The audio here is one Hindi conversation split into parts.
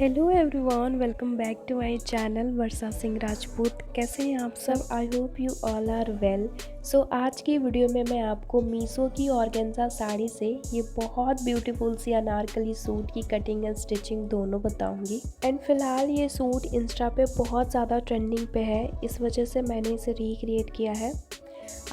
Hello everyone, welcome back to my channel Varsha Singh Rajput. कैसे हैं आप सब? I hope you all are well. So आज की वीडियो में मैं आपको मीशो की ऑर्गेन्जा साड़ी से ये बहुत ब्यूटीफुल सी अनारकली सूट की कटिंग एंड स्टिचिंग दोनों बताऊंगी। एंड फिलहाल ये सूट इंस्टा पे बहुत ज़्यादा ट्रेंडिंग पे है, इस वजह से मैंने इसे रिक्रिएट किया है।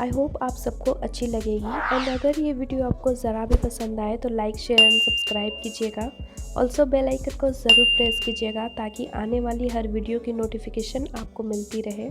आई होप आप सबको अच्छी लगेगी। एंड अगर ये वीडियो आपको ज़रा भी पसंद आए तो लाइक शेयर एंड सब्सक्राइब कीजिएगा। ऑल्सो बेल आइकन को ज़रूर प्रेस कीजिएगा ताकि आने वाली हर वीडियो की नोटिफिकेशन आपको मिलती रहे।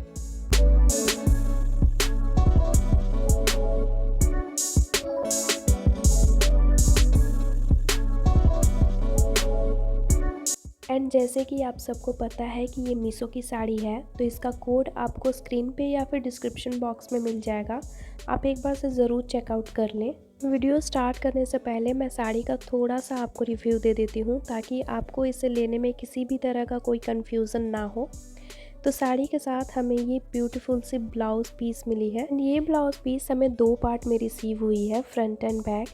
एंड जैसे कि आप सबको पता है कि ये मीशो की साड़ी है, तो इसका कोड आपको स्क्रीन पे या फिर डिस्क्रिप्शन बॉक्स में मिल जाएगा। आप एक बार से ज़रूर चेकआउट कर लें। वीडियो स्टार्ट करने से पहले मैं साड़ी का थोड़ा सा आपको रिव्यू दे देती हूँ ताकि आपको इसे लेने में किसी भी तरह का कोई कन्फ्यूज़न ना हो। तो साड़ी के साथ हमें ये ब्यूटीफुल सी ब्लाउज़ पीस मिली है। ये ब्लाउज़ पीस हमें दो पार्ट में रिसीव हुई है, फ्रंट एंड बैक।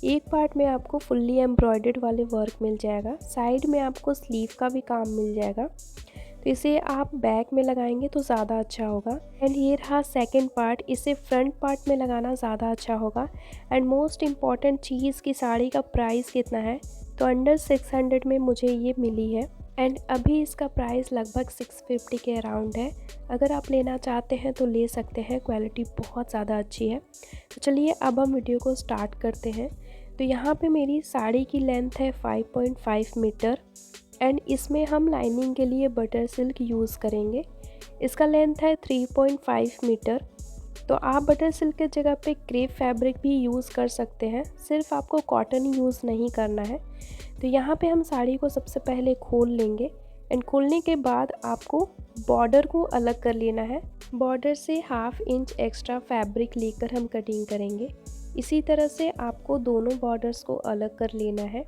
एक पार्ट में आपको फुल्ली एम्ब्रॉयडर्ड वाले वर्क मिल जाएगा, साइड में आपको स्लीव का भी काम मिल जाएगा। तो इसे आप बैक में लगाएंगे तो ज़्यादा अच्छा होगा। एंड ये रहा सेकेंड पार्ट, इसे फ्रंट पार्ट में लगाना ज़्यादा अच्छा होगा। एंड मोस्ट इम्पॉर्टेंट चीज़ की साड़ी का प्राइस कितना है, तो अंडर 600 में मुझे ये मिली है। एंड अभी इसका प्राइस लगभग 650 के अराउंड है। अगर आप लेना चाहते हैं तो ले सकते हैं, क्वालिटी बहुत ज़्यादा अच्छी है। तो चलिए अब हम वीडियो को स्टार्ट करते हैं। तो यहाँ पे मेरी साड़ी की लेंथ है 5.5 मीटर एंड इसमें हम लाइनिंग के लिए बटर सिल्क यूज़ करेंगे। इसका लेंथ है 3.5 मीटर। तो आप बटर सिल्क के जगह पे क्रेप फैब्रिक भी यूज़ कर सकते हैं, सिर्फ आपको कॉटन यूज़ नहीं करना है। तो यहाँ पे हम साड़ी को सबसे पहले खोल लेंगे एंड खोलने के बाद आपको बॉर्डर को अलग कर लेना है। बॉर्डर से 1/2 इंच एक्स्ट्रा फैब्रिक लेकर हम कटिंग करेंगे। इसी तरह से आपको दोनों बॉर्डर्स को अलग कर लेना है।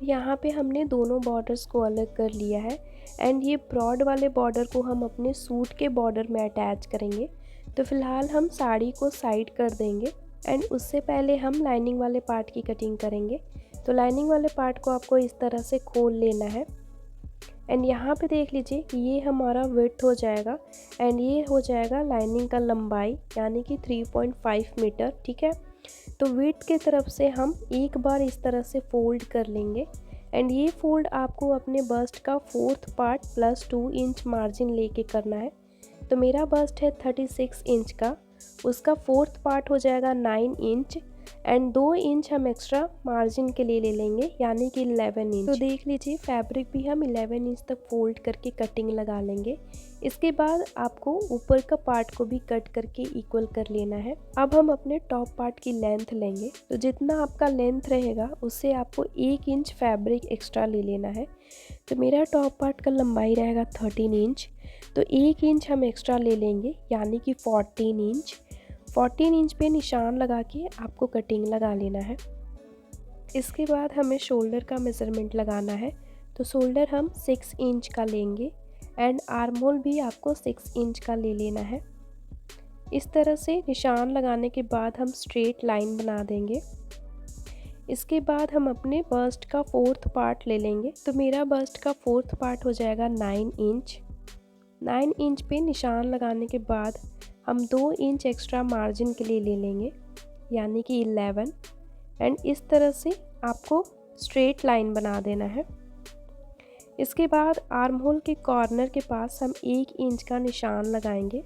यहाँ पे हमने दोनों बॉर्डर्स को अलग कर लिया है एंड ये ब्रॉड वाले बॉर्डर को हम अपने सूट के बॉर्डर में अटैच करेंगे। तो फिलहाल हम साड़ी को साइड कर देंगे एंड उससे पहले हम लाइनिंग वाले पार्ट की कटिंग करेंगे। तो लाइनिंग वाले पार्ट को आपको इस तरह से खोल लेना है एंड यहाँ पे देख लीजिए ये हमारा विड्थ हो जाएगा एंड ये हो जाएगा लाइनिंग का लंबाई, यानी कि 3.5 मीटर। ठीक है, तो विड्थ की तरफ से हम एक बार इस तरह से फोल्ड कर लेंगे एंड ये फोल्ड आपको अपने बस्ट का 4th part plus 2 inch margin लेके करना है। तो मेरा बस्ट है 36 इंच का, उसका 4th पार्ट हो जाएगा 9 इंच एंड 2 इंच हम एक्स्ट्रा मार्जिन के लिए ले लेंगे, यानी कि 11 इंच। तो देख लीजिए फैब्रिक भी हम 11 इंच तक फोल्ड करके कटिंग लगा लेंगे। इसके बाद आपको ऊपर का पार्ट को भी कट करके इक्वल कर लेना है। अब हम अपने टॉप पार्ट की लेंथ लेंगे। तो जितना आपका लेंथ रहेगा उससे आपको 1 इंच फैब्रिक एक्स्ट्रा ले लेना है। तो मेरा टॉप पार्ट का लंबाई रहेगा 13 इंच, तो 1 इंच हम एक्स्ट्रा ले लेंगे, यानी कि 14 इंच। 14 इंच पे निशान लगा के आपको कटिंग लगा लेना है। इसके बाद हमें शोल्डर का मेज़रमेंट लगाना है। तो शोल्डर हम 6 इंच का लेंगे एंड आर्म होल भी आपको 6 इंच का ले लेना है। इस तरह से निशान लगाने के बाद हम स्ट्रेट लाइन बना देंगे। इसके बाद हम अपने बस्ट का 4th पार्ट ले लेंगे। तो मेरा बस्ट का 4th पार्ट हो जाएगा 9 इंच। 9 इंच पे निशान लगाने के बाद हम 2 इंच एक्स्ट्रा मार्जिन के लिए ले लेंगे, यानी कि 11 एंड इस तरह से आपको स्ट्रेट लाइन बना देना है। इसके बाद आर्म होल के कॉर्नर के पास हम 1 इंच का निशान लगाएंगे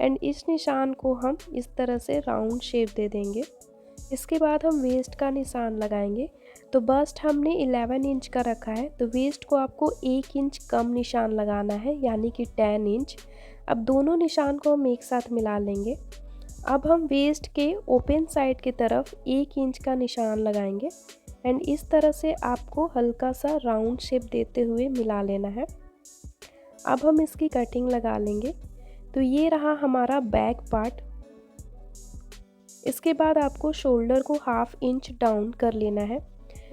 एंड इस निशान को हम इस तरह से राउंड शेप दे देंगे। इसके बाद हम वेस्ट का निशान लगाएंगे। तो बस्ट हमने 11 इंच का रखा है, तो वेस्ट को आपको 1 इंच कम निशान लगाना है, यानी कि 10 इंच। अब दोनों निशान को हम एक साथ मिला लेंगे। अब हम वेस्ट के ओपन साइड की तरफ 1 इंच का निशान लगाएंगे एंड इस तरह से आपको हल्का सा राउंड शेप देते हुए मिला लेना है। अब हम इसकी कटिंग लगा लेंगे। तो ये रहा हमारा बैक पार्ट। इसके बाद आपको शोल्डर को 1/2 इंच डाउन कर लेना है।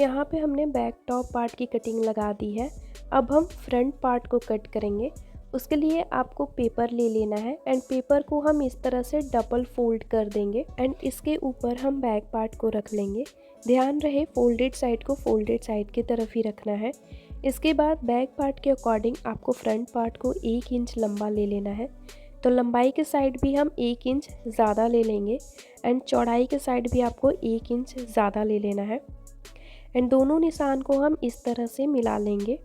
यहाँ पे हमने बैक टॉप पार्ट की कटिंग लगा दी है। अब हम फ्रंट पार्ट को कट करेंगे। उसके लिए आपको पेपर ले लेना है एंड पेपर को हम इस तरह से डबल फोल्ड कर देंगे एंड इसके ऊपर हम बैक पार्ट को रख लेंगे। ध्यान रहे फोल्डेड साइड को फोल्डेड साइड की तरफ ही रखना है। इसके बाद बैक पार्ट के अकॉर्डिंग आपको फ्रंट पार्ट को 1 इंच लंबा ले लेना है। तो लंबाई के साइड भी हम 1 इंच ज़्यादा ले लेंगे एंड चौड़ाई के साइड भी आपको 1 इंच ज़्यादा ले लेना है एंड दोनों निशान को हम इस तरह से मिला लेंगे।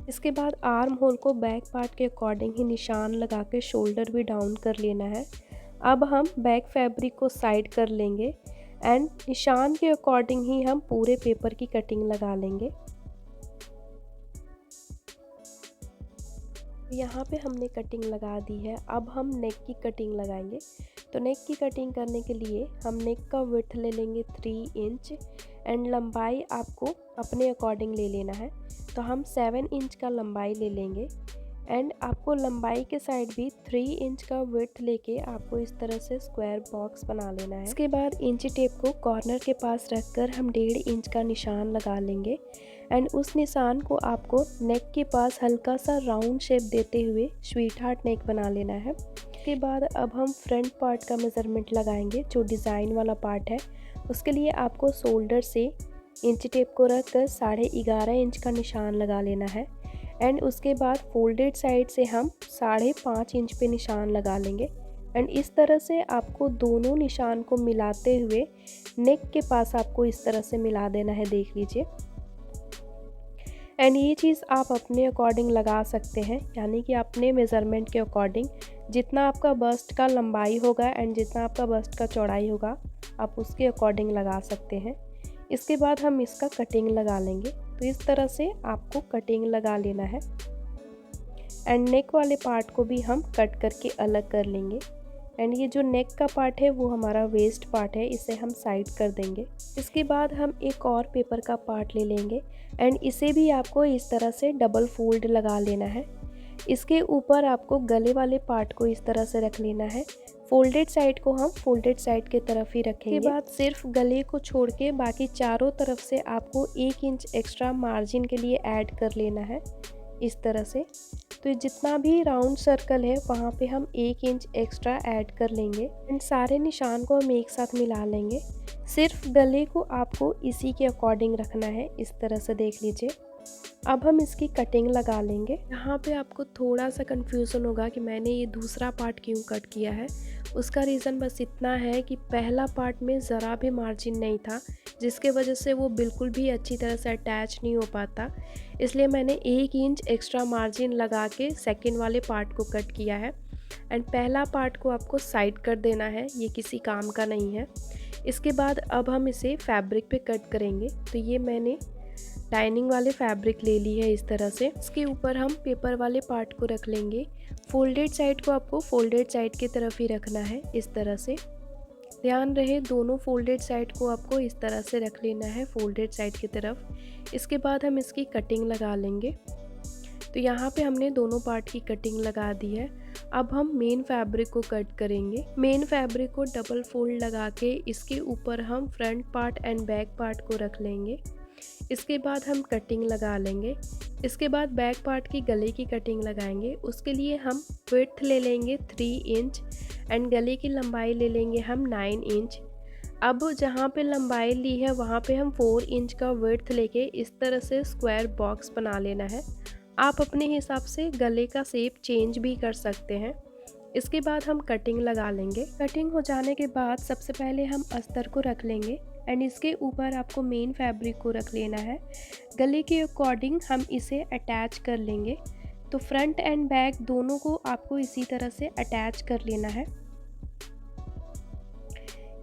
इसके बाद आर्म होल को बैक पार्ट के अकॉर्डिंग ही निशान लगा के शोल्डर भी डाउन कर लेना है। अब हम बैक फैब्रिक को साइड कर लेंगे एंड निशान के अकॉर्डिंग ही हम पूरे पेपर की कटिंग लगा लेंगे। यहाँ पे हमने कटिंग लगा दी है। अब हम नेक की कटिंग लगाएंगे। तो नेक की कटिंग करने के लिए हम नेक का विड्थ ले लेंगे 3 इंच एंड लंबाई आपको अपने अकॉर्डिंग ले लेना है। तो हम 7 इंच का लंबाई ले लेंगे एंड आपको लंबाई के साइड भी 3 इंच का विड्थ लेके आपको इस तरह से स्क्वायर बॉक्स बना लेना है। इसके बाद इंची टेप को कॉर्नर के पास रखकर हम 1.5 इंच का निशान लगा लेंगे एंड उस निशान को आपको नेक के पास हल्का सा राउंड शेप देते हुए स्वीट हार्ट नेक बना लेना है। इसके बाद अब हम फ्रंट पार्ट का मेज़रमेंट लगाएंगे। जो डिज़ाइन वाला पार्ट है उसके लिए आपको शोल्डर से इंची टेप को रख कर 11.5 इंच का निशान लगा लेना है एंड उसके बाद फोल्डेड साइड से हम 5.5 इंच पे निशान लगा लेंगे एंड इस तरह से आपको दोनों निशान को मिलाते हुए नेक के पास आपको इस तरह से मिला देना है, देख लीजिए। एंड ये चीज़ आप अपने अकॉर्डिंग लगा सकते हैं, यानी कि अपने मेज़रमेंट के अकॉर्डिंग जितना आपका बस्ट का लंबाई होगा एंड जितना आपका बस्ट का चौड़ाई होगा आप उसके अकॉर्डिंग लगा सकते हैं। इसके बाद हम इसका कटिंग लगा लेंगे। तो इस तरह से आपको कटिंग लगा लेना है एंड नेक वाले पार्ट को भी हम कट करके अलग कर लेंगे एंड ये जो नेक का पार्ट है वो हमारा वेस्ट पार्ट है, इसे हम साइड कर देंगे। इसके बाद हम एक और पेपर का पार्ट ले लेंगे एंड इसे भी आपको इस तरह से डबल फोल्ड लगा लेना है। इसके ऊपर आपको गले वाले पार्ट को इस तरह से रख लेना है। फोल्डेड साइड को हम फोल्डेड साइड की तरफ ही रखेंगे। इसके बाद सिर्फ गले को छोड़ के बाकी चारों तरफ से आपको 1 इंच एक्स्ट्रा मार्जिन के लिए ऐड कर लेना है इस तरह से। तो जितना भी राउंड सर्कल है वहाँ पे हम 1 इंच एक्स्ट्रा ऐड कर लेंगे एंड सारे निशान को हम एक साथ मिला लेंगे। सिर्फ गले को आपको इसी के अकॉर्डिंग रखना है, इस तरह से देख लीजिए। अब हम इसकी कटिंग लगा लेंगे। यहाँ पे आपको थोड़ा सा कन्फ्यूज़न होगा कि मैंने ये दूसरा पार्ट क्यों कट किया है। उसका रीज़न बस इतना है कि पहला पार्ट में ज़रा भी मार्जिन नहीं था, जिसके वजह से वो बिल्कुल भी अच्छी तरह से अटैच नहीं हो पाता। इसलिए मैंने 1 इंच एक्स्ट्रा मार्जिन लगा के सेकेंड वाले पार्ट को कट किया है एंड पहला पार्ट को आपको साइड कर देना है, ये किसी काम का नहीं है। इसके बाद अब हम इसे फैब्रिक पे कट करेंगे। तो ये मैंने लाइनिंग वाले फैब्रिक ले ली है इस तरह से। इसके ऊपर हम पेपर वाले पार्ट को रख लेंगे। फोल्डेड साइड को आपको फोल्डेड साइड की तरफ ही रखना है इस तरह से। ध्यान रहे दोनों फोल्डेड साइड को आपको इस तरह से रख लेना है फोल्डेड साइड की तरफ। इसके बाद हम इसकी कटिंग लगा लेंगे। तो यहाँ पे हमने दोनों पार्ट की कटिंग लगा दी है। अब हम मेन फैब्रिक को कट करेंगे। मेन फैब्रिक को डबल फोल्ड लगा के इसके ऊपर हम front part and back part को रख लेंगे। इसके बाद हम कटिंग लगा लेंगे। इसके बाद बैक पार्ट की गले की कटिंग लगाएंगे। उसके लिए हम विड्थ ले लेंगे 3 इंच एंड गले की लंबाई ले लेंगे हम 9 इंच। अब जहाँ पे लंबाई ली है वहाँ पे हम 4 इंच का विड्थ लेके इस तरह से स्क्वायर बॉक्स बना लेना है। आप अपने हिसाब से गले का शेप चेंज भी कर सकते हैं। इसके बाद हम कटिंग लगा लेंगे। कटिंग हो जाने के बाद सबसे पहले हम अस्तर को रख लेंगे एंड इसके ऊपर आपको मेन फैब्रिक को रख लेना है। गले के अकॉर्डिंग हम इसे अटैच कर लेंगे। तो फ्रंट एंड बैक दोनों को आपको इसी तरह से अटैच कर लेना है।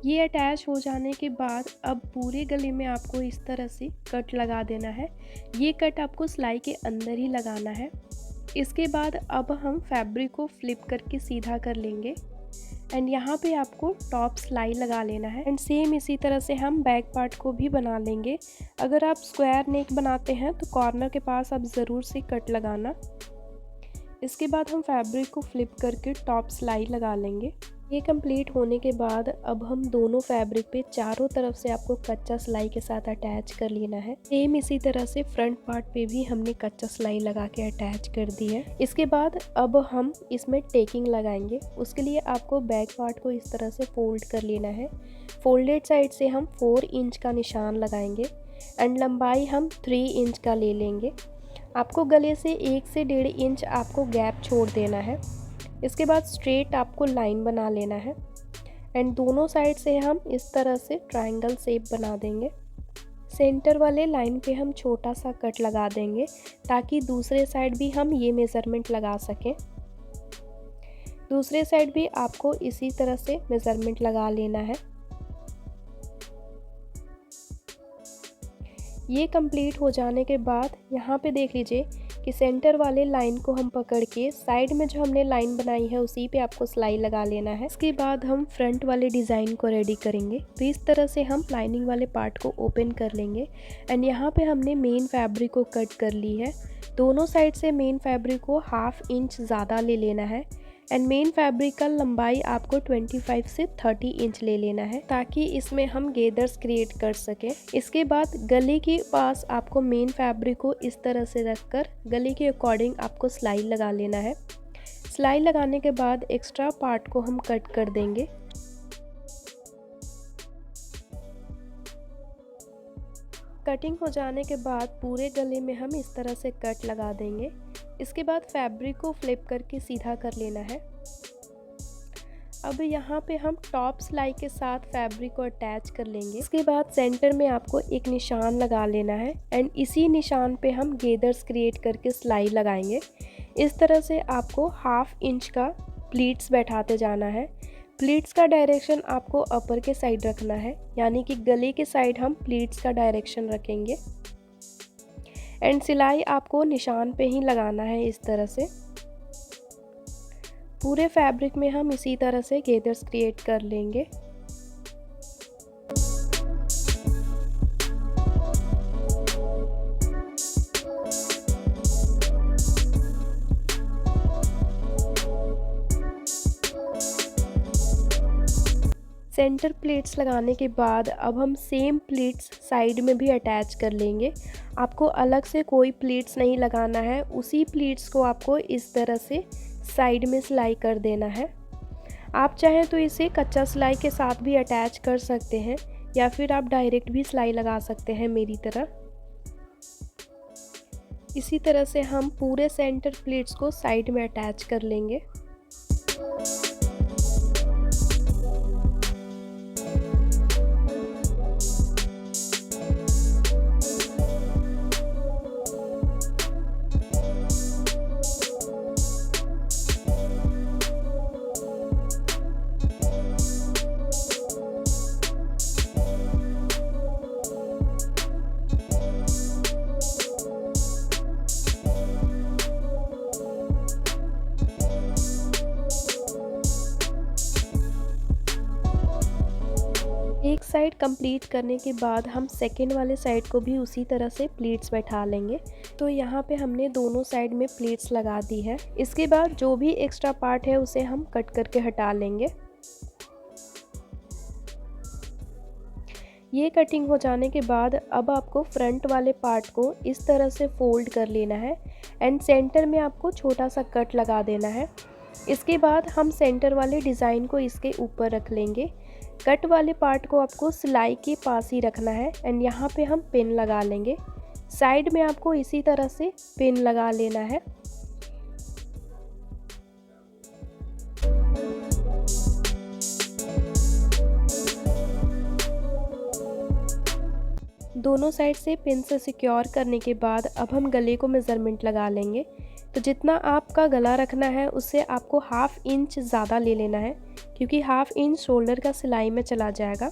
ये अटैच हो जाने के बाद अब पूरे गले में आपको इस तरह से कट लगा देना है। ये कट आपको सिलाई के अंदर ही लगाना है। इसके बाद अब हम फैब्रिक को फ्लिप करके सीधा कर लेंगे एंड यहाँ पे आपको टॉप सिलाई लगा लेना है एंड सेम इसी तरह से हम बैक पार्ट को भी बना लेंगे। अगर आप स्क्वायर नेक बनाते हैं तो कॉर्नर के पास आप ज़रूर से कट लगाना। इसके बाद हम फैब्रिक को फ्लिप करके टॉप सिलाई लगा लेंगे। ये कंप्लीट होने के बाद अब हम दोनों फैब्रिक पे चारों तरफ से आपको कच्चा सिलाई के साथ अटैच कर लेना है। सेम इसी तरह से फ्रंट पार्ट पे भी हमने कच्चा सिलाई लगा के अटैच कर दी है। इसके बाद अब हम इसमें टेकिंग लगाएंगे। उसके लिए आपको बैक पार्ट को इस तरह से फोल्ड कर लेना है। फोल्डेड साइड से हम 4 इंच का निशान लगाएंगे एंड लंबाई हम 3 इंच का ले लेंगे। आपको गले से 1 से 1.5 इंच आपको गैप छोड़ देना है। इसके बाद स्ट्रेट आपको लाइन बना लेना है एंड दोनों साइड से हम इस तरह से ट्रायंगल शेप बना देंगे। सेंटर वाले लाइन पे हम छोटा सा कट लगा देंगे ताकि दूसरे साइड भी हम ये मेज़रमेंट लगा सकें। दूसरे साइड भी आपको इसी तरह से मेज़रमेंट लगा लेना है। ये कंप्लीट हो जाने के बाद यहाँ पे देख लीजिए कि सेंटर वाले लाइन को हम पकड़ के साइड में जो हमने लाइन बनाई है उसी पे आपको सिलाई लगा लेना है। इसके बाद हम फ्रंट वाले डिज़ाइन को रेडी करेंगे। तो इस तरह से हम लाइनिंग वाले पार्ट को ओपन कर लेंगे एंड यहाँ पे हमने मेन फैब्रिक को कट कर ली है। दोनों साइड से मेन फैब्रिक को 1/2 इंच ज़्यादा ले लेना है एंड मेन फैब्रिक का लंबाई आपको 25 से 30 इंच ले लेना है ताकि इसमें हम गेदर्स क्रिएट कर सकें। इसके बाद गले के पास आपको मेन फैब्रिक को इस तरह से रखकर गले के अकॉर्डिंग आपको सिलाई लगा लेना है। सिलाई लगाने के बाद एक्स्ट्रा पार्ट को हम कट कर देंगे। कटिंग हो जाने के बाद पूरे गले में हम इस तरह से कट लगा देंगे। इसके बाद फैब्रिक को फ्लिप करके सीधा कर लेना है। अब यहाँ पे हम टॉप सिलाई के साथ फैब्रिक को अटैच कर लेंगे। इसके बाद सेंटर में आपको एक निशान लगा लेना है एंड इसी निशान पे हम गेदर्स क्रिएट करके सिलाई लगाएंगे। इस तरह से आपको 1/2 इंच का प्लीट्स बैठाते जाना है। प्लीट्स का डायरेक्शन आपको अपर के साइड रखना है, यानी कि गले के साइड हम प्लीट्स का डायरेक्शन रखेंगे एंड सिलाई आपको निशान पे ही लगाना है। इस तरह से पूरे फैब्रिक में हम इसी तरह से गेदर्स क्रिएट कर लेंगे। सेंटर प्लेट्स लगाने के बाद अब हम सेम प्लेट्स साइड में भी अटैच कर लेंगे। आपको अलग से कोई प्लेट्स नहीं लगाना है, उसी प्लेट्स को आपको इस तरह से साइड में सिलाई कर देना है। आप चाहें तो इसे कच्चा सिलाई के साथ भी अटैच कर सकते हैं या फिर आप डायरेक्ट भी सिलाई लगा सकते हैं मेरी तरह। इसी तरह से हम पूरे सेंटर प्लेट्स को साइड में अटैच कर लेंगे। एक साइड कंप्लीट करने के बाद हम सेकेंड वाले साइड को भी उसी तरह से प्लीट्स बैठा लेंगे। तो यहाँ पे हमने दोनों साइड में प्लीट्स लगा दी है। इसके बाद जो भी एक्स्ट्रा पार्ट है उसे हम कट करके हटा लेंगे। ये कटिंग हो जाने के बाद अब आपको फ्रंट वाले पार्ट को इस तरह से फोल्ड कर लेना है एंड सेंटर में आपको छोटा सा कट लगा देना है। इसके बाद हम सेंटर वाले डिज़ाइन को इसके ऊपर रख लेंगे। कट वाले पार्ट को आपको सिलाई के पास ही रखना है एंड यहाँ पे हम पिन लगा लेंगे। साइड में आपको इसी तरह से पिन लगा लेना है। दोनों साइड से पिन से सिक्योर करने के बाद अब हम गले को मेज़रमेंट लगा लेंगे। तो जितना आपका गला रखना है उससे आपको 1/2 इंच ज़्यादा ले लेना है, क्योंकि 1/2 इंच शोल्डर का सिलाई में चला जाएगा।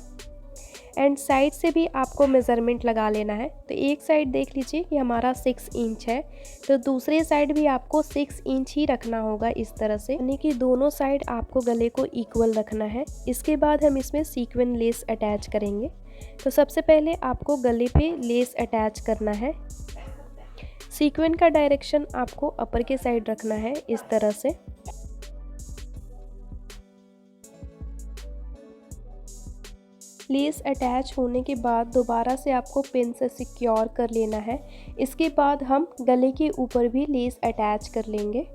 एंड साइड से भी आपको मेज़रमेंट लगा लेना है। तो एक साइड देख लीजिए कि हमारा 6 इंच है, तो दूसरे साइड भी आपको 6 इंच ही रखना होगा इस तरह से, यानी कि दोनों साइड आपको गले को इक्वल रखना है। इसके बाद हम इसमें सीक्वेंस लेस अटैच करेंगे। तो सबसे पहले आपको गले पे लेस अटैच करना है। सीक्वेंस का डायरेक्शन आपको अपर के साइड रखना है इस तरह से। लेस अटैच होने के बाद दोबारा से आपको पिन से सिक्योर कर लेना है। इसके बाद हम गले के ऊपर भी लेस अटैच कर लेंगे।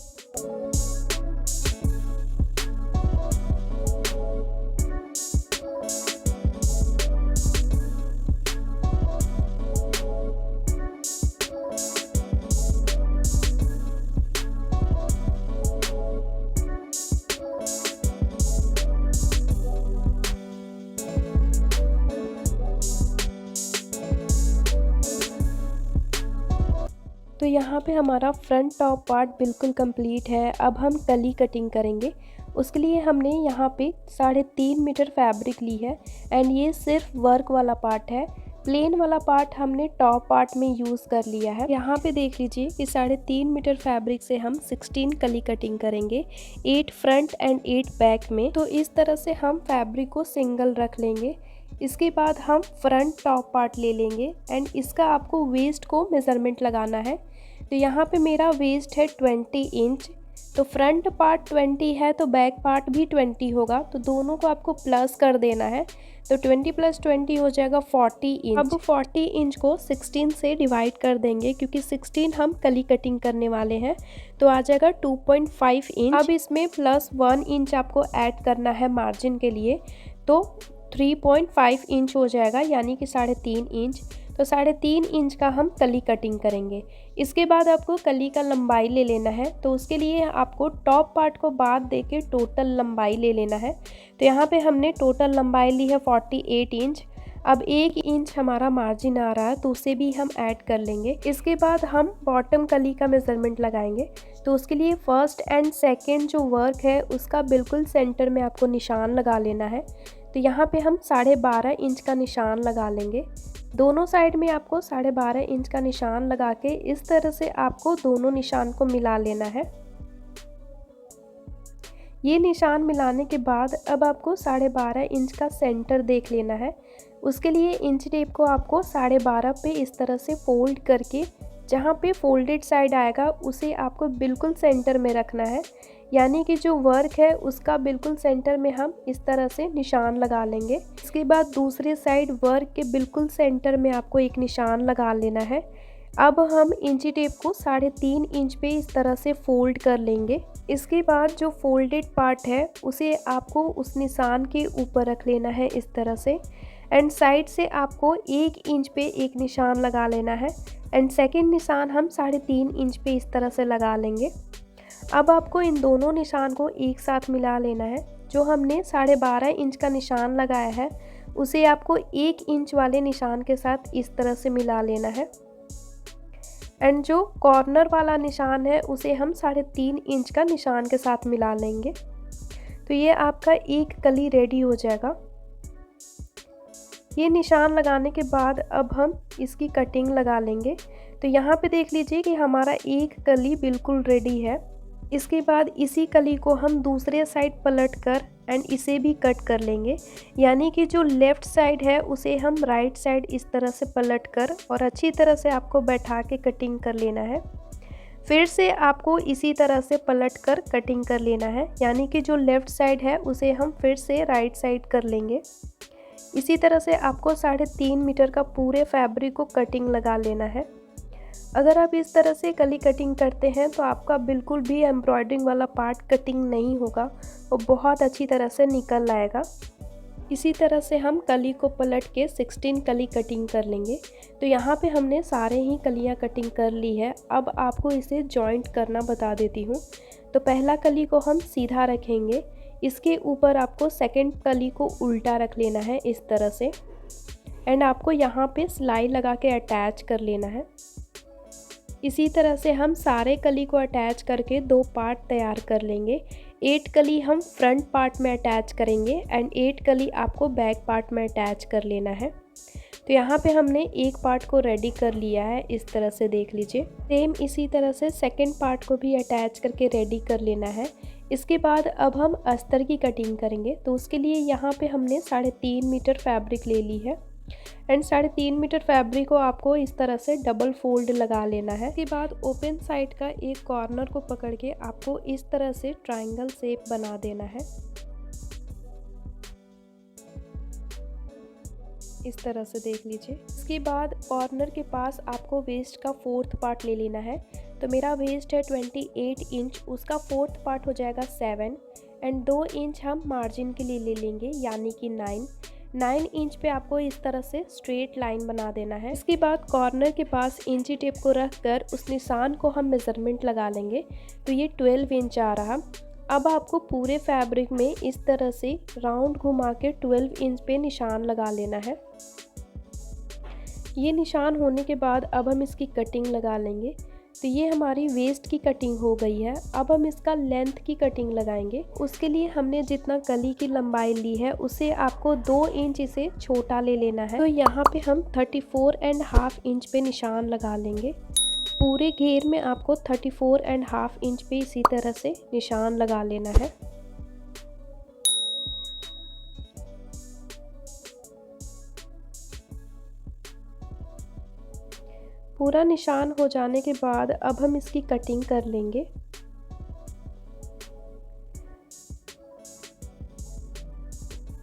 तो यहाँ पे हमारा फ्रंट टॉप पार्ट बिल्कुल कंप्लीट है। अब हम कली कटिंग करेंगे। उसके लिए हमने यहाँ पे 3.5 मीटर फैब्रिक ली है एंड ये सिर्फ वर्क वाला पार्ट है। प्लेन वाला पार्ट हमने टॉप पार्ट में यूज़ कर लिया है। यहाँ पे देख लीजिए कि 3.5 मीटर फैब्रिक से हम 16 कली कटिंग करेंगे, 8 फ्रंट एंड 8 बैक में। तो इस तरह से हम फैब्रिक को सिंगल रख लेंगे। इसके बाद हम फ्रंट टॉप पार्ट ले लेंगे एंड इसका आपको वेस्ट को मेज़रमेंट लगाना है। तो यहाँ पे मेरा वेस्ट है 20 इंच। तो फ्रंट पार्ट 20 है तो बैक पार्ट भी 20 होगा, तो दोनों को आपको प्लस कर देना है। तो 20 + 20 हो जाएगा 40 इंच। अब 40 इंच को 16 से डिवाइड कर देंगे क्योंकि 16 हम कली कटिंग करने वाले हैं, तो आ जाएगा 2.5 इंच। अब इसमें +1 इंच आपको ऐड करना है मार्जिन के लिए, तो 3.5 इंच हो जाएगा, यानी कि 3.5 इंच। तो 3.5 इंच का हम कली कटिंग करेंगे। इसके बाद आपको कली का लंबाई ले लेना है। तो उसके लिए आपको टॉप पार्ट को बाद देके टोटल लंबाई ले लेना है। तो यहाँ पे हमने टोटल लंबाई ली है 48 इंच। अब 1 इंच हमारा मार्जिन आ रहा है तो उसे भी हम ऐड कर लेंगे। इसके बाद हम बॉटम कली का मेज़रमेंट लगाएंगे। तो उसके लिए फर्स्ट एंड सेकेंड जो वर्क है उसका बिल्कुल सेंटर में आपको निशान लगा लेना है। तो यहाँ पे हम 12.5 इंच का निशान लगा लेंगे। दोनों साइड में आपको 12.5 इंच का निशान लगा के इस तरह से आपको दोनों निशान को मिला लेना है। ये निशान मिलाने के बाद अब आपको 12.5 इंच का सेंटर देख लेना है। उसके लिए इंच टेप को आपको 12.5 पे इस तरह से फोल्ड करके जहाँ पे फोल्डेड साइड आएगा उसे आपको बिल्कुल सेंटर में रखना है, यानी कि जो वर्क है उसका बिल्कुल सेंटर में हम इस तरह से निशान लगा लेंगे। इसके बाद दूसरे साइड वर्क के बिल्कुल सेंटर में आपको एक निशान लगा लेना है। अब हम इंची टेप को 3.5 इंच पे इस तरह से फोल्ड कर लेंगे। इसके बाद जो फोल्डेड पार्ट है उसे आपको उस निशान के ऊपर रख लेना है इस तरह से, एंड साइड से आपको 1 इंच पे एक निशान लगा लेना है एंड सेकेंड निशान हम 3.5 इंच पे इस तरह से लगा लेंगे। अब आपको इन दोनों निशान को एक साथ मिला लेना है। जो हमने 12.5 इंच का निशान लगाया है उसे आपको 1 इंच वाले निशान के साथ इस तरह से मिला लेना है, एंड जो कॉर्नर वाला निशान है उसे हम 3.5 इंच का निशान के साथ मिला लेंगे। तो ये आपका एक कली रेडी हो जाएगा। ये निशान लगाने के बाद अब हम इसकी कटिंग लगा लेंगे। तो यहाँ पे देख लीजिए कि हमारा एक कली बिल्कुल रेडी है। इसके बाद इसी कली को हम दूसरे साइड पलट कर एंड इसे भी कट कर लेंगे, यानी कि जो लेफ़्ट साइड है उसे हम राइट साइड इस तरह से पलट कर और अच्छी तरह से आपको बैठा के कटिंग कर लेना है। फिर से आपको इसी तरह से पलट कर कटिंग कर लेना है, यानी कि जो लेफ़्ट साइड है उसे हम फिर से राइट साइड कर लेंगे। इसी तरह से आपको 3.5 मीटर का पूरे फैब्रिक को कटिंग लगा लेना है। अगर आप इस तरह से कली कटिंग करते हैं तो आपका बिल्कुल भी एम्ब्रॉयडरिंग वाला पार्ट कटिंग नहीं होगा, वो बहुत अच्छी तरह से निकल आएगा। इसी तरह से हम कली को पलट के 16 कली कटिंग कर लेंगे। तो यहाँ पे हमने सारे ही कलियाँ कटिंग कर ली है। अब आपको इसे जॉइंट करना बता देती हूँ। तो पहला कली को हम सीधा रखेंगे, इसके ऊपर आपको सेकंड कली को उल्टा रख लेना है इस तरह से, एंड आपको यहाँ पे सिलाई लगा के अटैच कर लेना है। इसी तरह से हम सारे कली को अटैच करके 2 पार्ट तैयार कर लेंगे। 8 कली हम फ्रंट पार्ट में अटैच करेंगे एंड 8 कली आपको बैक पार्ट में अटैच कर लेना है। तो यहाँ पे हमने एक पार्ट को रेडी कर लिया है, इस तरह से देख लीजिए। सेम इसी तरह से सेकंड पार्ट को भी अटैच करके रेडी कर लेना है। इसके बाद अब हम अस्तर की कटिंग करेंगे। तो उसके लिए यहाँ पे हमने 3.5 मीटर फैब्रिक ले ली है एंड 3.5 मीटर फैब्रिक को आपको इस तरह से डबल फोल्ड लगा लेना है। इसके बाद ओपन साइड का एक कॉर्नर को पकड़ के आपको इस तरह से ट्रायंगल शेप बना देना है। इस तरह से देख लीजिए। इसके बाद कॉर्नर के पास आपको वेस्ट का 4th पार्ट ले लेना है। तो मेरा वेस्ट है 28 इंच, उसका 4th पार्ट हो जाएगा 7 एंड 2 इंच हम मार्जिन के लिए ले लेंगे, यानी कि 9 इंच पे आपको इस तरह से स्ट्रेट लाइन बना देना है। इसके बाद कॉर्नर के पास इंची टेप को रख कर उस निशान को हम मेज़रमेंट लगा लेंगे। तो ये 12 इंच आ रहा। अब आपको पूरे फैब्रिक में इस तरह से राउंड घुमा के 12 इंच पे निशान लगा लेना है। ये निशान होने के बाद अब हम इसकी कटिंग लगा लेंगे। तो ये हमारी वेस्ट की कटिंग हो गई है। अब हम इसका लेंथ की कटिंग लगाएंगे। उसके लिए हमने जितना कली की लंबाई ली है उसे आपको 2 इंच इसे छोटा ले लेना है। तो यहाँ पे हम 34.5 इंच पे निशान लगा लेंगे। पूरे घेर में आपको 34.5 इंच पे इसी तरह से निशान लगा लेना है। पूरा निशान हो जाने के बाद अब हम इसकी कटिंग कर लेंगे।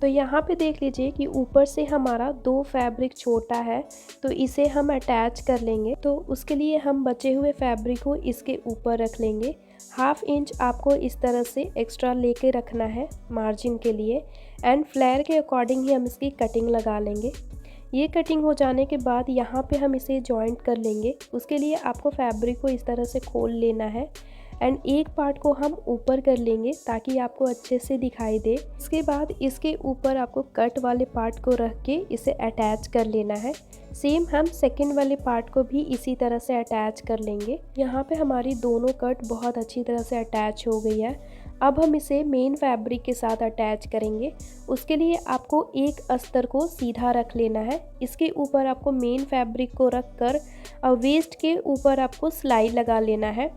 तो यहाँ पे देख लीजिए कि ऊपर से हमारा 2 फैब्रिक छोटा है, तो इसे हम अटैच कर लेंगे। तो उसके लिए हम बचे हुए फैब्रिक को इसके ऊपर रख लेंगे। 1/2 इंच आपको इस तरह से एक्स्ट्रा लेके रखना है मार्जिन के लिए एंड फ्लेयर के अकॉर्डिंग ही हम इसकी कटिंग लगा लेंगे। ये कटिंग हो जाने के बाद यहाँ पे हम इसे जॉइंट कर लेंगे। उसके लिए आपको फैब्रिक को इस तरह से खोल लेना है एंड एक पार्ट को हम ऊपर कर लेंगे ताकि आपको अच्छे से दिखाई दे। इसके बाद इसके ऊपर आपको कट वाले पार्ट को रख के इसे अटैच कर लेना है। सेम हम सेकंड वाले पार्ट को भी इसी तरह से अटैच कर लेंगे। यहाँ पे हमारी दोनों कट बहुत अच्छी तरह से अटैच हो गई है। अब हम इसे मेन फैब्रिक के साथ अटैच करेंगे। उसके लिए आपको एक अस्तर को सीधा रख लेना है। इसके ऊपर आपको मेन फैब्रिक को रख कर वेस्ट के ऊपर आपको सिलाई लगा लेना है।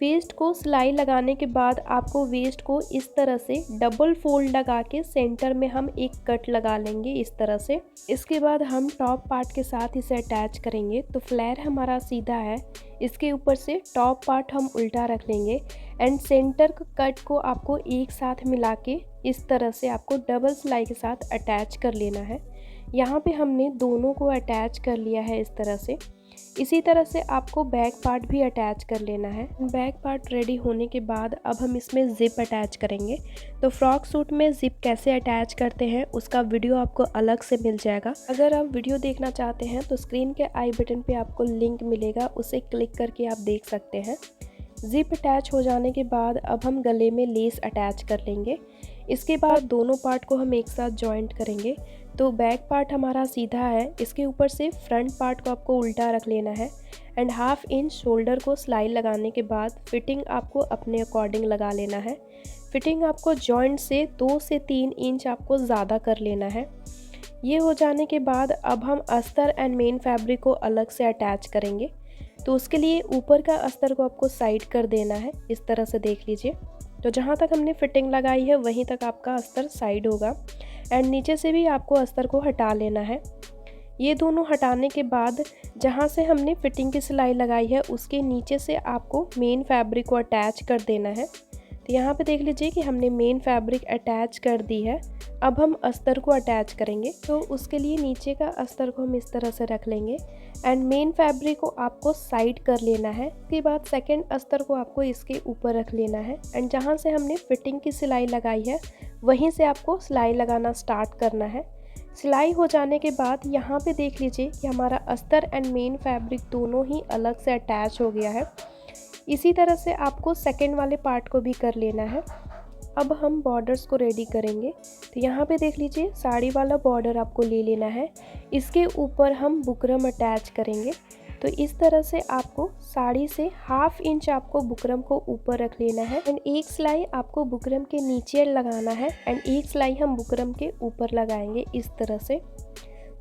वेस्ट को सिलाई लगाने के बाद आपको वेस्ट को इस तरह से डबल फोल्ड लगा के सेंटर में हम एक कट लगा लेंगे इस तरह से। इसके बाद हम टॉप पार्ट के साथ इसे अटैच करेंगे। तो फ्लेयर हमारा सीधा है, इसके ऊपर से टॉप पार्ट हम उल्टा रख लेंगे एंड सेंटर कट को आपको एक साथ मिला के इस तरह से आपको डबल सिलाई के साथ अटैच कर लेना है। यहाँ पे हमने दोनों को अटैच कर लिया है इस तरह से। इसी तरह से आपको बैक पार्ट भी अटैच कर लेना है। बैक पार्ट रेडी होने के बाद अब हम इसमें ज़िप अटैच करेंगे। तो फ्रॉक सूट में ज़िप कैसे अटैच करते हैं उसका वीडियो आपको अलग से मिल जाएगा। अगर आप वीडियो देखना चाहते हैं तो स्क्रीन के आई बटन पे आपको लिंक मिलेगा, उसे क्लिक करके आप देख सकते हैं। ज़िप अटैच हो जाने के बाद अब हम गले में लेस अटैच कर लेंगे। इसके बाद दोनों पार्ट को हम एक साथ जॉइंट करेंगे। तो बैक पार्ट हमारा सीधा है, इसके ऊपर से फ्रंट पार्ट को आपको उल्टा रख लेना है एंड 1/2 इंच शोल्डर को सिलाई लगाने के बाद फिटिंग आपको अपने अकॉर्डिंग लगा लेना है। फिटिंग आपको जॉइंट से 2 से 3 इंच आपको ज़्यादा कर लेना है। ये हो जाने के बाद अब हम अस्तर एंड मेन फैब्रिक को अलग से अटैच करेंगे। तो उसके लिए ऊपर का अस्तर को आपको साइड कर देना है, इस तरह से देख लीजिए। तो जहाँ तक हमने फिटिंग लगाई है वहीं तक आपका अस्तर साइड होगा एंड नीचे से भी आपको अस्तर को हटा लेना है। ये दोनों हटाने के बाद जहाँ से हमने फिटिंग की सिलाई लगाई है उसके नीचे से आपको मेन फैब्रिक को अटैच कर देना है। तो यहाँ पे देख लीजिए कि हमने मेन फैब्रिक अटैच कर दी है। अब हम अस्तर को अटैच करेंगे। तो उसके लिए नीचे का अस्तर को हम इस तरह से रख लेंगे एंड मेन फैब्रिक को आपको साइड कर लेना है। उसके बाद सेकंड अस्तर को आपको इसके ऊपर रख लेना है एंड जहाँ से हमने फिटिंग की सिलाई लगाई है वहीं से आपको सिलाई लगाना स्टार्ट करना है। सिलाई हो जाने के बाद यहाँ पे देख लीजिए कि हमारा अस्तर एंड मेन फैब्रिक दोनों ही अलग से अटैच हो गया है। इसी तरह से आपको सेकंड वाले पार्ट को भी कर लेना है। अब हम बॉर्डर्स को रेडी करेंगे। तो यहाँ पे देख लीजिए साड़ी वाला बॉर्डर आपको ले लेना है। इसके ऊपर हम बुकरम अटैच करेंगे। तो इस तरह से आपको साड़ी से 1/2 इंच आपको बुकरम को ऊपर रख लेना है एंड एक सिलाई आपको बुकरम के नीचे लगाना है एंड एक सिलाई हम बुकरम के ऊपर लगाएंगे इस तरह से।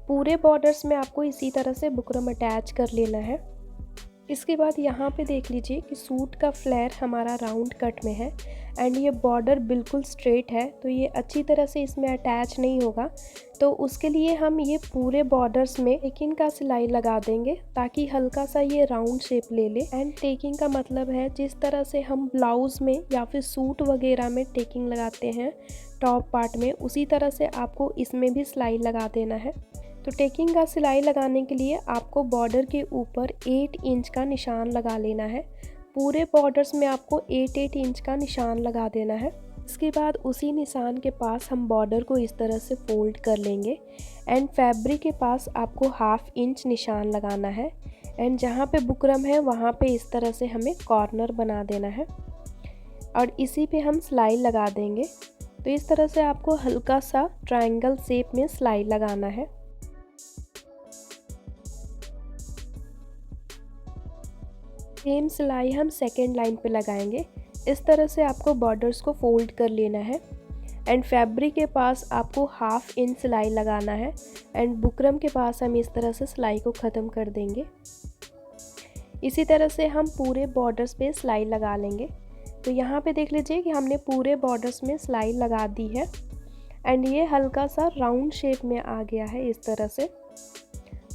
पूरे बॉर्डर्स में आपको इसी तरह से बुकरम अटैच कर लेना है। इसके बाद यहाँ पे देख लीजिए कि सूट का फ्लेयर हमारा राउंड कट में है एंड ये बॉर्डर बिल्कुल स्ट्रेट है, तो ये अच्छी तरह से इसमें अटैच नहीं होगा। तो उसके लिए हम ये पूरे बॉर्डर्स में टेकिंग का सिलाई लगा देंगे ताकि हल्का सा ये राउंड शेप ले ले। एंड टेकिंग का मतलब है जिस तरह से हम ब्लाउज़ में या फिर सूट वगैरह में टेकिंग लगाते हैं टॉप पार्ट में, उसी तरह से आपको इसमें भी सिलाई लगा देना है। तो टेकिंग का सिलाई लगाने के लिए आपको बॉर्डर के ऊपर 8 इंच का निशान लगा लेना है। पूरे बॉर्डर्स में आपको 8-8 इंच का निशान लगा देना है। इसके बाद उसी निशान के पास हम बॉर्डर को इस तरह से फोल्ड कर लेंगे एंड फैब्रिक के पास आपको 1/2 इंच निशान लगाना है एंड जहाँ पे बुकरम है वहाँ पे इस तरह से हमें कॉर्नर बना देना है और इसी पे हम सिलाई लगा देंगे। तो इस तरह से आपको हल्का सा ट्रायंगल शेप में सिलाई लगाना है। सेम सिलाई हम सेकेंड लाइन पे लगाएंगे। इस तरह से आपको बॉर्डर्स को फोल्ड कर लेना है एंड फैब्रिक के पास आपको 1/2 इंच सिलाई लगाना है एंड बुकरम के पास हम इस तरह से सिलाई को ख़त्म कर देंगे। इसी तरह से हम पूरे बॉर्डर्स पे सिलाई लगा लेंगे। तो यहाँ पे देख लीजिए कि हमने पूरे बॉर्डर्स में सिलाई लगा दी है एंड ये हल्का सा राउंड शेप में आ गया है इस तरह से।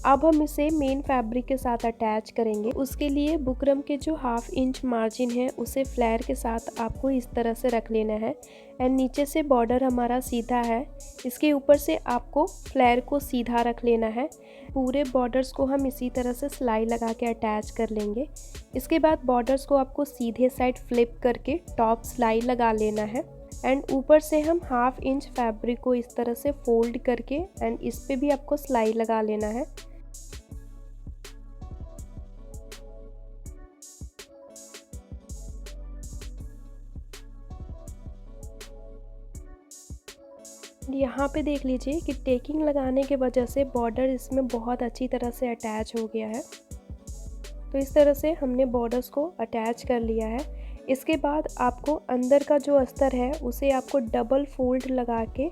अब हम इसे मेन फैब्रिक के साथ अटैच करेंगे। उसके लिए बुकरम के जो 1/2 इंच मार्जिन है उसे फ्लेयर के साथ आपको इस तरह से रख लेना है एंड नीचे से बॉर्डर हमारा सीधा है, इसके ऊपर से आपको फ्लेयर को सीधा रख लेना है। पूरे बॉर्डर्स को हम इसी तरह से सिलाई लगा के अटैच कर लेंगे। इसके बाद बॉर्डर्स को आपको सीधे साइड फ्लिप करके टॉप सिलाई लगा लेना है एंड ऊपर से हम 1/2 इंच फैब्रिक को इस तरह से फोल्ड करके एंड इस पे भी आपको सिलाई लगा लेना है। यहाँ पे देख लीजिए कि टेकिंग लगाने के वजह से बॉर्डर इसमें बहुत अच्छी तरह से अटैच हो गया है। तो इस तरह से हमने बॉर्डर्स को अटैच कर लिया है। इसके बाद आपको अंदर का जो अस्तर है उसे आपको डबल फोल्ड लगा के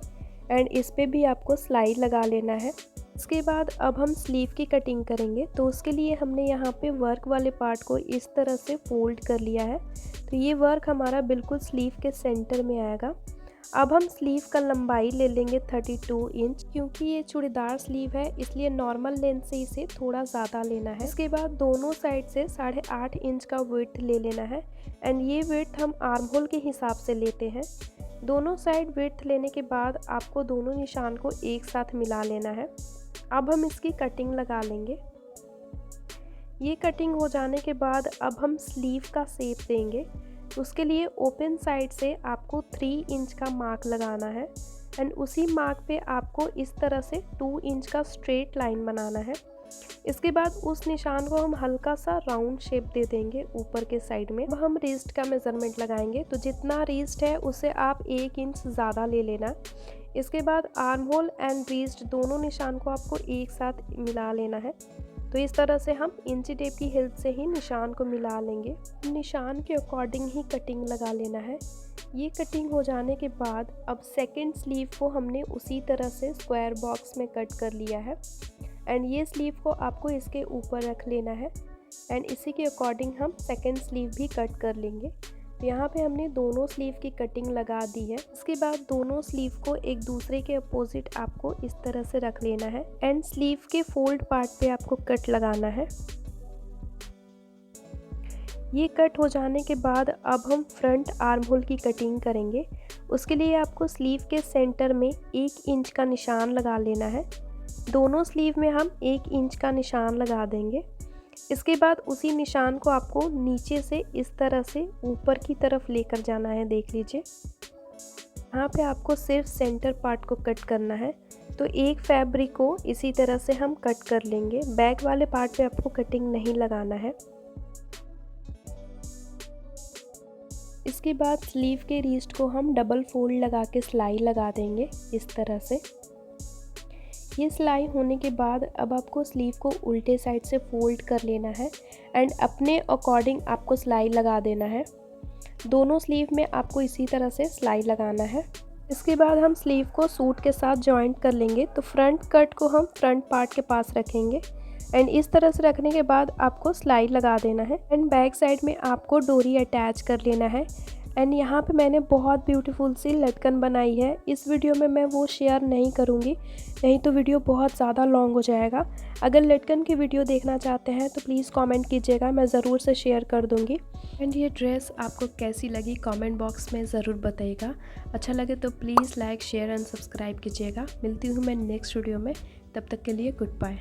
एंड इस पे भी आपको सिलाई लगा लेना है। इसके बाद अब हम स्लीव की कटिंग करेंगे। तो उसके लिए हमने यहाँ पे वर्क वाले पार्ट को इस तरह से फोल्ड कर लिया है। तो ये वर्क हमारा बिल्कुल स्लीव के सेंटर में आएगा। अब हम स्लीव का लंबाई ले लेंगे 32 इंच। क्योंकि ये चूड़ीदार स्लीव है इसलिए नॉर्मल लेंथ से इसे थोड़ा ज़्यादा लेना है। इसके बाद दोनों साइड से 8.5 इंच का विड्थ ले लेना है एंड ये विड्थ हम आर्म होल के हिसाब से लेते हैं। दोनों साइड विड्थ लेने के बाद आपको दोनों निशान को एक साथ मिला लेना है। अब हम इसकी कटिंग लगा लेंगे। ये कटिंग हो जाने के बाद अब हम स्लीव का शेप देंगे। उसके लिए ओपन साइड से आपको 3 इंच का मार्क लगाना है एंड उसी मार्क पे आपको इस तरह से 2 इंच का स्ट्रेट लाइन बनाना है। इसके बाद उस निशान को हम हल्का सा राउंड शेप दे देंगे ऊपर के साइड में। अब हम रिस्ट का मेज़रमेंट लगाएंगे। तो जितना रिस्ट है उसे आप 1 इंच ज़्यादा ले लेना। इसके बाद आर्म होल एंड रिस्ट दोनों निशान को आपको एक साथ मिला लेना है। तो इस तरह से हम इंची टेप की हेल्प से ही निशान को मिला लेंगे। निशान के अकॉर्डिंग ही कटिंग लगा लेना है। ये कटिंग हो जाने के बाद अब सेकंड स्लीव को हमने उसी तरह से स्क्वायर बॉक्स में कट कर लिया है एंड ये स्लीव को आपको इसके ऊपर रख लेना है एंड इसी के अकॉर्डिंग हम सेकंड स्लीव भी कट कर लेंगे। तो यहाँ पे हमने दोनों स्लीव की कटिंग लगा दी है। इसके बाद दोनों स्लीव को एक दूसरे के अपोजिट आपको इस तरह से रख लेना है एंड स्लीव के फोल्ड पार्ट पे आपको कट लगाना है। ये कट हो जाने के बाद अब हम फ्रंट आर्म होल की कटिंग करेंगे। उसके लिए आपको स्लीव के सेंटर में 1 इंच का निशान लगा लेना है। दोनों स्लीव में हम 1 इंच का निशान लगा देंगे। इसके बाद उसी निशान को आपको नीचे से इस तरह से ऊपर की तरफ लेकर जाना है। देख लीजिए यहाँ पे आपको सिर्फ सेंटर पार्ट को कट करना है। तो एक फैब्रिक को इसी तरह से हम कट कर लेंगे। बैक वाले पार्ट पे आपको कटिंग नहीं लगाना है। इसके बाद स्लीव के रिस्ट को हम डबल फोल्ड लगा के सिलाई लगा देंगे इस तरह से। ये सिलाई होने के बाद अब आपको स्लीव को उल्टे साइड से फोल्ड कर लेना है एंड अपने अकॉर्डिंग आपको सिलाई लगा देना है। दोनों स्लीव में आपको इसी तरह से सिलाई लगाना है। इसके बाद हम स्लीव को सूट के साथ जॉइंट कर लेंगे। तो फ्रंट कट को हम फ्रंट पार्ट के पास रखेंगे एंड इस तरह से रखने के बाद आपको सिलाई लगा देना है एंड बैक साइड में आपको डोरी अटैच कर लेना है। एंड यहाँ पे मैंने बहुत ब्यूटीफुल सी लटकन बनाई है। इस वीडियो में मैं वो शेयर नहीं करूँगी, नहीं तो वीडियो बहुत ज़्यादा लॉन्ग हो जाएगा। अगर लटकन की वीडियो देखना चाहते हैं तो प्लीज़ कमेंट कीजिएगा, मैं ज़रूर से शेयर कर दूँगी। एंड ये ड्रेस आपको कैसी लगी कमेंट बॉक्स में ज़रूर बताइएगा। अच्छा लगे तो please like share and subscribe कीजिएगा। मिलती हूँ मैं नेक्स्ट वीडियो में तब तक के लिए गुड बाय।